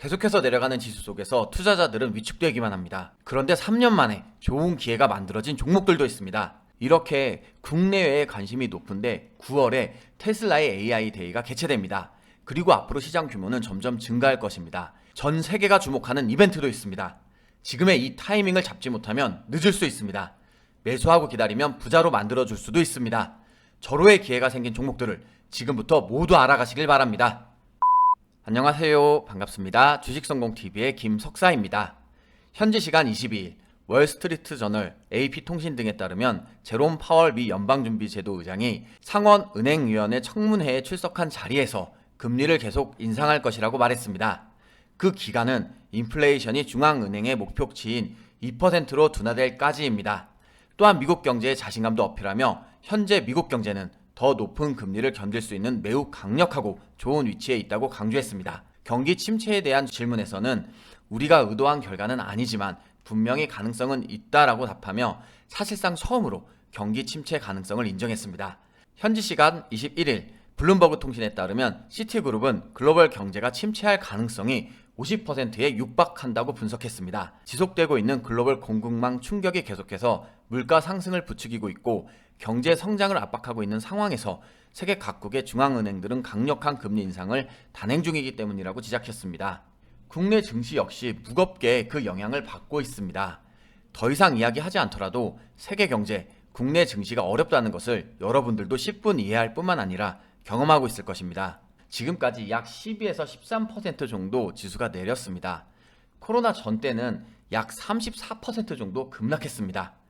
계속해서 내려가는 지수 속에서 투자자들은 위축되기만 합니다. 그런데 3년 만에 좋은 기회가 만들어진 종목들도 있습니다. 이렇게 국내외에 관심이 높은데 9월에 테슬라의 AI 데이가 개최됩니다. 그리고 앞으로 시장 규모는 점점 증가할 것입니다. 전 세계가 주목하는 이벤트도 있습니다. 지금의 이 타이밍을 잡지 못하면 늦을 수 있습니다. 매수하고 기다리면 부자로 만들어줄 수도 있습니다. 절호의 기회가 생긴 종목들을 지금부터 모두 알아가시길 바랍니다. 안녕하세요. 반갑습니다. 주식성공TV의 김석사입니다. 현지 시간 22일 월스트리트 저널, AP통신 등에 따르면 제롬 파월 미 연방준비제도 의장이 상원은행위원회 청문회에 출석한 자리에서 금리를 계속 인상할 것이라고 말했습니다. 그 기간은 인플레이션이 중앙은행의 목표치인 2%로 둔화될까지입니다. 또한 미국 경제의 자신감도 어필하며 현재 미국 경제는 더 높은 금리를 견딜 수 있는 매우 강력하고 좋은 위치에 있다고 강조했습니다. 경기 침체에 대한 질문에서는 우리가 의도한 결과는 아니지만 분명히 가능성은 있다라고 답하며 사실상 처음으로 경기 침체 가능성을 인정했습니다. 현지 시간 21일 블룸버그 통신에 따르면 시티그룹은 글로벌 경제가 침체할 가능성이 50%에 육박한다고 분석했습니다. 지속되고 있는 글로벌 공급망 충격이 계속해서 물가 상승을 부추기고 있고 경제 성장을 압박하고 있는 상황에서 세계 각국의 중앙은행들은 강력한 금리 인상을 단행 중이기 때문이라고 지적했습니다. 국내 증시 역시 무겁게 그 영향을 받고 있습니다. 더 이상 이야기하지 않더라도 세계 경제, 국내 증시가 어렵다는 것을 여러분들도 10분 이해할 뿐만 아니라 경험하고 있을 것입니다. 지금까지 약 12에서 13% 정도 지수가 내렸습니다. 코로나 전 때는 약 34% 정도 급락했습니다.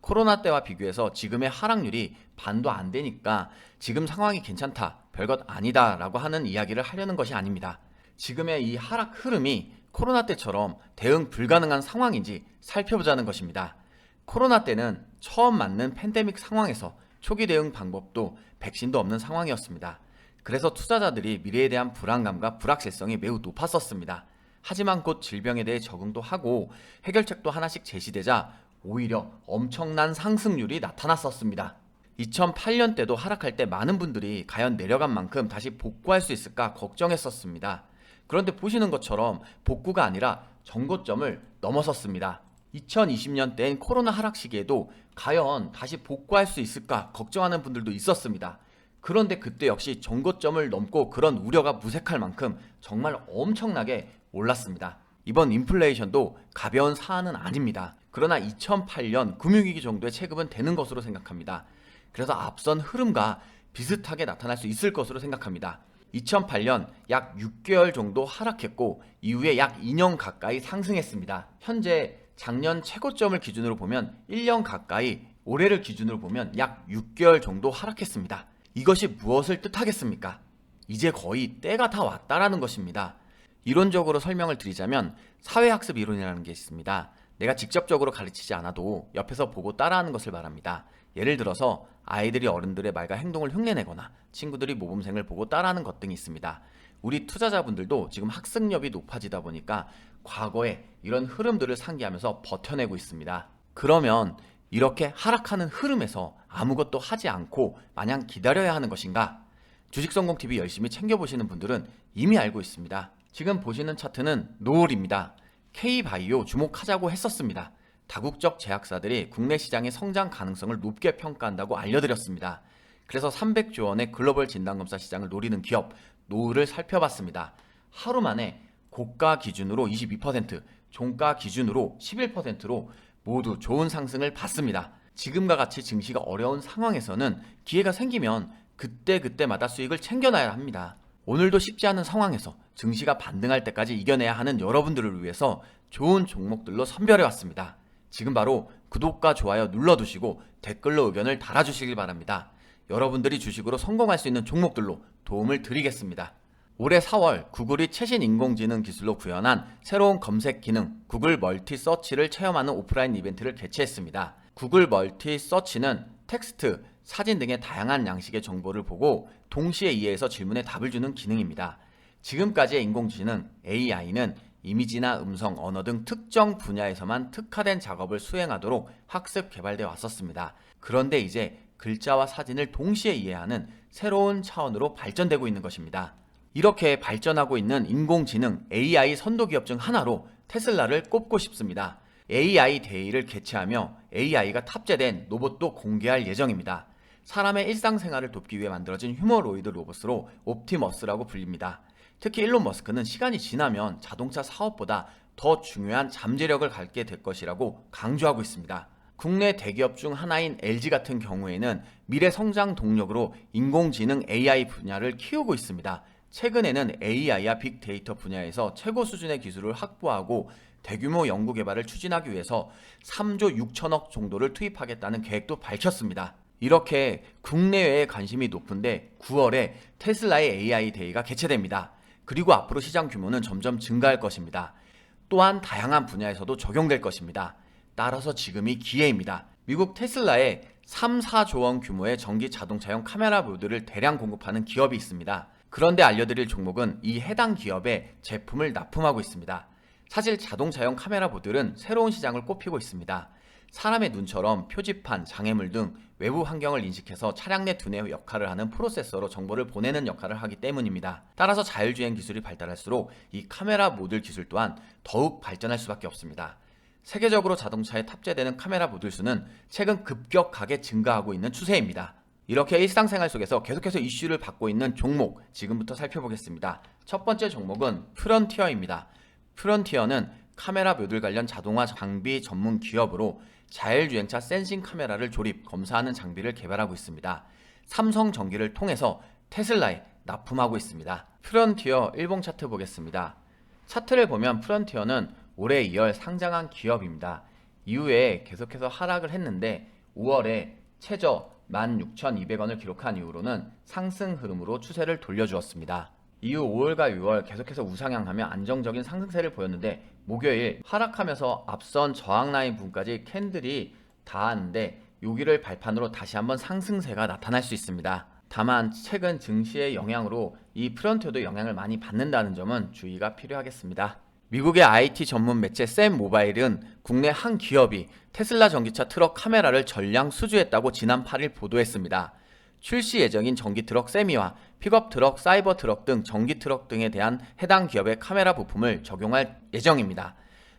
코로나 때와 비교해서 지금의 하락률이 반도 안 되니까 지금 상황이 괜찮다, 별것 아니다 라고 하는 이야기를 하려는 것이 아닙니다. 지금의 이 하락 흐름이 코로나 때처럼 대응 불가능한 상황인지 살펴보자는 것입니다. 코로나 때는 처음 맞는 팬데믹 상황에서 초기 대응 방법도 백신도 없는 상황이었습니다. 그래서 투자자들이 미래에 대한 불안감과 불확실성이 매우 높았었습니다. 하지만 곧 질병에 대해 적응도 하고 해결책도 하나씩 제시되자 오히려 엄청난 상승률이 나타났었습니다. 2008년 때도 하락할 때 많은 분들이 과연 내려간 만큼 다시 복구할 수 있을까 걱정했었습니다. 그런데 보시는 것처럼 복구가 아니라 전고점을 넘어섰습니다. 2020년 때인 코로나 하락 시기에도 과연 다시 복구할 수 있을까 걱정하는 분들도 있었습니다. 그런데 그때 역시 전고점을 넘고 그런 우려가 무색할 만큼 정말 엄청나게 올랐습니다. 이번 인플레이션도 가벼운 사안은 아닙니다. 그러나 2008년 금융위기 정도의 체급은 되는 것으로 생각합니다. 그래서 앞선 흐름과 비슷하게 나타날 수 있을 것으로 생각합니다. 2008년 약 6개월 정도 하락했고 이후에 약 2년 가까이 상승했습니다. 현재 작년 최고점을 기준으로 보면 1년 가까이, 올해를 기준으로 보면 약 6개월 정도 하락했습니다. 이것이 무엇을 뜻하겠습니까? 이제 거의 때가 다 왔다라는 것입니다. 이론적으로 설명을 드리자면 사회학습 이론이라는 게 있습니다. 내가 직접적으로 가르치지 않아도 옆에서 보고 따라하는 것을 말합니다. 예를 들어서 아이들이 어른들의 말과 행동을 흉내내거나 친구들이 모범생을 보고 따라하는 것 등이 있습니다. 우리 투자자분들도 지금 학습력이 높아지다 보니까 과거에 이런 흐름들을 상기하면서 버텨내고 있습니다. 그러면 이렇게 하락하는 흐름에서 아무것도 하지 않고 마냥 기다려야 하는 것인가? 주식성공TV 열심히 챙겨보시는 분들은 이미 알고 있습니다. 지금 보시는 차트는 노을입니다. K바이오 주목하자고 했었습니다. 다국적 제약사들이 국내 시장의 성장 가능성을 높게 평가한다고 알려드렸습니다. 그래서 300조 원의 글로벌 진단검사 시장을 노리는 기업 노을을 살펴봤습니다. 하루 만에 고가 기준으로 22%, 종가 기준으로 11%로 모두 좋은 상승을 봤습니다. 지금과 같이 증시가 어려운 상황에서는 기회가 생기면 그때그때마다 수익을 챙겨놔야 합니다. 오늘도 쉽지 않은 상황에서 증시가 반등할 때까지 이겨내야 하는 여러분들을 위해서 좋은 종목들로 선별해왔습니다. 지금 바로 구독과 좋아요 눌러두시고 댓글로 의견을 달아주시길 바랍니다. 여러분들이 주식으로 성공할 수 있는 종목들로 도움을 드리겠습니다. 올해 4월 구글이 최신 인공지능 기술로 구현한 새로운 검색 기능 구글 멀티 서치를 체험하는 오프라인 이벤트를 개최했습니다. 구글 멀티 서치는 텍스트, 사진 등의 다양한 양식의 정보를 보고 동시에 이해해서 질문에 답을 주는 기능입니다. 지금까지의 인공지능 AI는 이미지나 음성, 언어 등 특정 분야에서만 특화된 작업을 수행하도록 학습 개발되어 왔었습니다. 그런데 이제 글자와 사진을 동시에 이해하는 새로운 차원으로 발전되고 있는 것입니다. 이렇게 발전하고 있는 인공지능 AI 선도 기업 중 하나로 테슬라를 꼽고 싶습니다. AI 데이를 개최하며 AI가 탑재된 로봇도 공개할 예정입니다. 사람의 일상생활을 돕기 위해 만들어진 휴머노이드 로봇으로 옵티머스라고 불립니다. 특히 일론 머스크는 시간이 지나면 자동차 사업보다 더 중요한 잠재력을 갖게 될 것이라고 강조하고 있습니다. 국내 대기업 중 하나인 LG 같은 경우에는 미래 성장 동력으로 인공지능 AI 분야를 키우고 있습니다. 최근에는 AI와 빅데이터 분야에서 최고 수준의 기술을 확보하고 대규모 연구 개발을 추진하기 위해서 3조 6천억 정도를 투입하겠다는 계획도 밝혔습니다. 이렇게 국내외에 관심이 높은데 9월에 테슬라의 AI 데이가 개최됩니다. 그리고 앞으로 시장 규모는 점점 증가할 것입니다. 또한 다양한 분야에서도 적용될 것입니다. 따라서 지금이 기회입니다. 미국 테슬라에 3, 4조 원 규모의 전기 자동차용 카메라 모듈을 대량 공급하는 기업이 있습니다. 그런데 알려드릴 종목은 이 해당 기업에 제품을 납품하고 있습니다. 사실 자동차용 카메라 모듈은 새로운 시장을 꽃피고 있습니다. 사람의 눈처럼 표지판, 장애물 등 외부 환경을 인식해서 차량 내 두뇌 역할을 하는 프로세서로 정보를 보내는 역할을 하기 때문입니다. 따라서 자율주행 기술이 발달할수록 이 카메라 모듈 기술 또한 더욱 발전할 수밖에 없습니다. 세계적으로 자동차에 탑재되는 카메라 모듈 수는 최근 급격하게 증가하고 있는 추세입니다. 이렇게 일상생활 속에서 계속해서 이슈를 받고 있는 종목 지금부터 살펴보겠습니다. 첫 번째 종목은 프론티어입니다. 프론티어는 카메라 모듈 관련 자동화 장비 전문 기업으로 자율주행차 센싱 카메라를 조립, 검사하는 장비를 개발하고 있습니다. 삼성전기를 통해서 테슬라에 납품하고 있습니다. 프론티어 일봉 차트 보겠습니다. 차트를 보면 프론티어는 올해 2월 상장한 기업입니다. 이후에 계속해서 하락을 했는데 5월에 최저 16,200원을 기록한 이후로는 상승 흐름으로 추세를 돌려주었습니다. 이후 5월과 6월 계속해서 우상향하며 안정적인 상승세를 보였는데 목요일 하락하면서 앞선 저항 라인 부분까지 캔들이 닿았는데 여기를 발판으로 다시 한번 상승세가 나타날 수 있습니다. 다만 최근 증시의 영향으로 이 프론티어도 영향을 많이 받는다는 점은 주의가 필요하겠습니다. 미국의 IT 전문 매체 샘 모바일은 국내 한 기업이 테슬라 전기차 트럭 카메라를 전량 수주했다고 지난 8일 보도했습니다. 출시 예정인 전기 트럭 세미와 픽업 트럭, 사이버 트럭 등 전기 트럭 등에 대한 해당 기업의 카메라 부품을 적용할 예정입니다.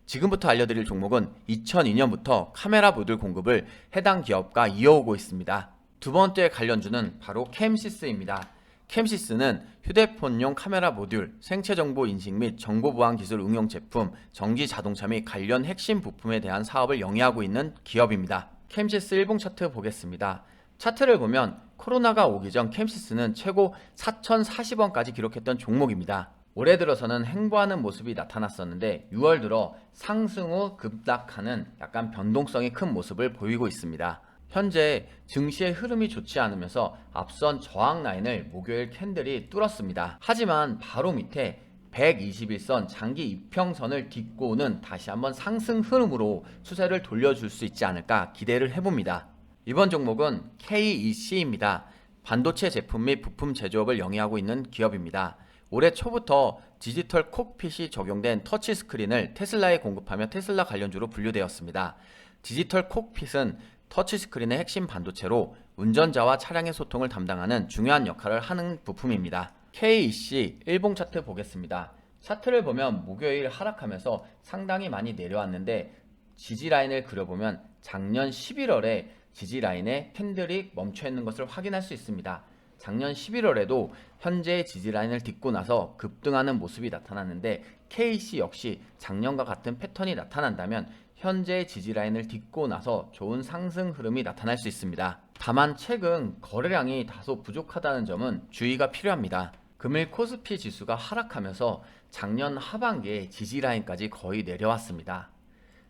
지금부터 알려드릴 종목은 2002년부터 카메라 모듈 공급을 해당 기업과 이어오고 있습니다. 두 번째 관련주는 바로 캠시스입니다. 캠시스는 휴대폰용 카메라 모듈, 생체정보 인식 및 정보보안 기술 응용 제품, 전기 자동차 및 관련 핵심 부품에 대한 사업을 영위하고 있는 기업입니다. 캠시스 일봉 차트 보겠습니다. 차트를 보면 코로나가 오기 전 캠시스는 최고 4,040원까지 기록했던 종목입니다. 올해 들어서는 횡보하는 모습이 나타났었는데 6월 들어 상승 후 급락하는 약간 변동성이 큰 모습을 보이고 있습니다. 현재 증시의 흐름이 좋지 않으면서 앞선 저항 라인을 목요일 캔들이 뚫었습니다. 하지만 바로 밑에 121선 장기 이평선을 딛고는 다시 한번 상승 흐름으로 추세를 돌려줄 수 있지 않을까 기대를 해봅니다. 이번 종목은 KEC입니다. 반도체 제품 및 부품 제조업을 영위하고 있는 기업입니다. 올해 초부터 디지털 콕핏이 적용된 터치 스크린을 테슬라에 공급하며 테슬라 관련주로 분류되었습니다. 디지털 콕핏은 터치 스크린의 핵심 반도체로 운전자와 차량의 소통을 담당하는 중요한 역할을 하는 부품입니다. KEC 일봉 차트 보겠습니다. 차트를 보면 목요일 하락하면서 상당히 많이 내려왔는데 지지 라인을 그려보면 작년 11월에 지지 라인에 캔들이 멈춰 있는 것을 확인할 수 있습니다. 작년 11월에도 현재의 지지 라인을 딛고 나서 급등하는 모습이 나타났는데 KEC 역시 작년과 같은 패턴이 나타난다면 현재의 지지 라인을 딛고 나서 좋은 상승 흐름이 나타날 수 있습니다. 다만 최근 거래량이 다소 부족하다는 점은 주의가 필요합니다. 금일 코스피 지수가 하락하면서 작년 하반기에 지지 라인까지 거의 내려왔습니다.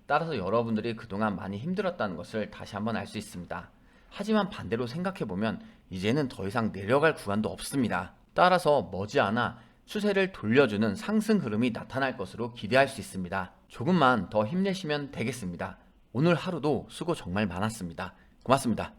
따라서 여러분들이 그동안 많이 힘들었다는 것을 다시 한번 알 수 있습니다. 하지만 반대로 생각해보면 이제는 더 이상 내려갈 구간도 없습니다. 따라서 머지않아 추세를 돌려주는 상승 흐름이 나타날 것으로 기대할 수 있습니다. 조금만 더 힘내시면 되겠습니다. 오늘 하루도 수고 정말 많았습니다. 고맙습니다.